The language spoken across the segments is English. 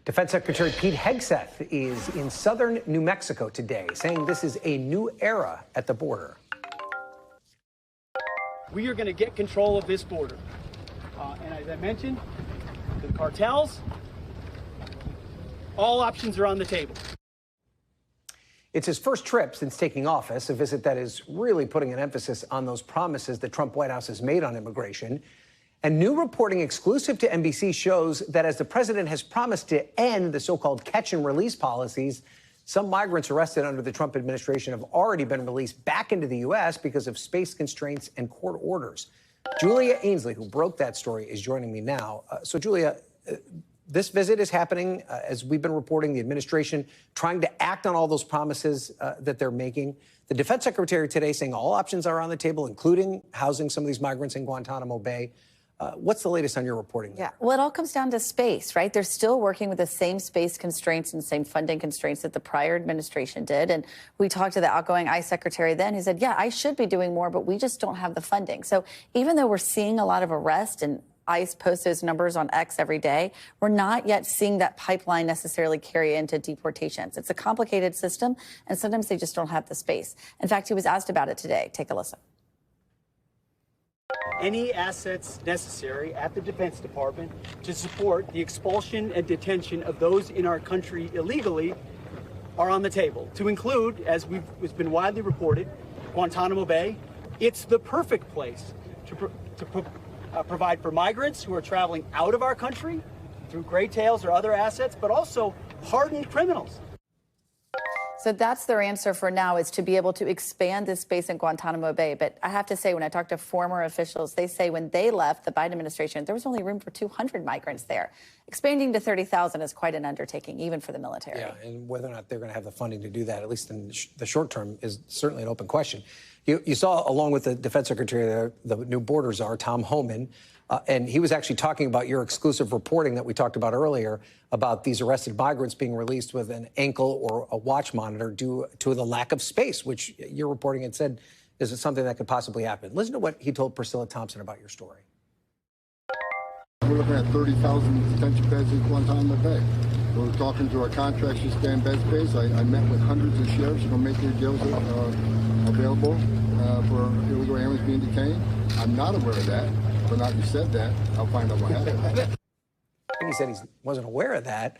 Defense Secretary Pete Hegseth is in southern New Mexico today, saying this is a new era at the border. We are going to get control of this border. And as I mentioned, the cartels, all options are on the table. It's his first trip since taking office, a visit that is really putting an emphasis on those promises the Trump White House has made on immigration. And new reporting exclusive to NBC shows that as the president has promised to end the so-called catch and release policies, some migrants arrested under the Trump administration have already been released back into the U.S. because of space constraints and court orders. Julia Ainsley, who broke that story, is joining me now. So, Julia, this visit is happening, as we've been reporting, the administration trying to act on all those promises that they're making. The defense secretary today saying all options are on the table, including housing some of these migrants in Guantanamo Bay. What's the latest on your reporting there? Yeah, well, it all comes down to space, right? They're still working with the same space constraints and same funding constraints that the prior administration did. And we talked to the outgoing ICE secretary then who said, yeah, I should be doing more, but we just don't have the funding. So even though we're seeing a lot of arrests and ICE posts those numbers on X every day, we're not yet seeing that pipeline necessarily carry into deportations. It's a complicated system, and sometimes they just don't have the space. In fact, he was asked about it today. Take a listen. Any assets necessary at the Defense Department to support the expulsion and detention of those in our country illegally are on the table, to include, as it's been widely reported, Guantanamo Bay. It's the perfect place to provide for migrants who are traveling out of our country through gray tails or other assets, but also hardened criminals. So that's their answer for now, is to be able to expand this space in Guantanamo Bay. But I have to say, when I talk to former officials, they say when they left the Biden administration, there was only room for 200 migrants there. Expanding to 30,000 is quite an undertaking, even for the military. Yeah, and whether or not they're going to have the funding to do that, at least in the short term, is certainly an open question. You saw, along with the defense secretary, the new border czar, Tom Homan, and he was actually talking about your exclusive reporting that we talked about earlier about these arrested migrants being released with an ankle or a watch monitor due to the lack of space, which your reporting had said is something that could possibly happen. Listen to what he told Priscilla Thompson about your story. We're looking at 30,000 detention beds in Guantanamo Bay. We're talking to our contractors to expand bed space. I met with hundreds of sheriffs who are going to make their deals available for illegal aliens being detained. I'm not aware of that. Whether or not you said that, I'll find out what happened. He said he wasn't aware of that.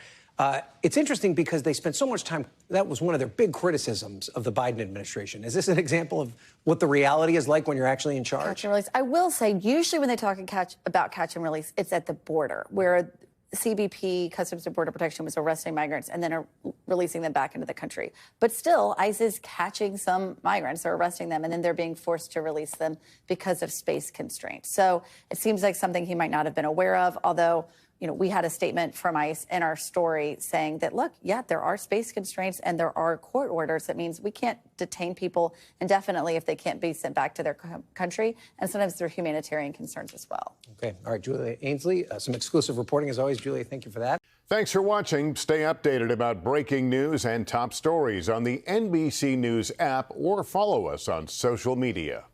It's interesting because they spent so much time. That was one of their big criticisms of the Biden administration. Is this an example of what the reality is like when you're actually in charge? Catch and release. I will say, usually when they talk about catch and release, it's at the border, where CBP, Customs and Border Protection, was arresting migrants and then are releasing them back into the country. But still, ICE is catching some migrants, they're arresting them, and then they're being forced to release them because of space constraints. So it seems like something he might not have been aware of, although, you know, we had a statement from ICE in our story saying that, look, yeah, there are space constraints and there are court orders. That means we can't detain people indefinitely if they can't be sent back to their country. And sometimes there are humanitarian concerns as well. Okay. All right, Julia Ainsley, some exclusive reporting as always. Julia, thank you for that. Thanks for watching. Stay updated about breaking news and top stories on the NBC News app or follow us on social media.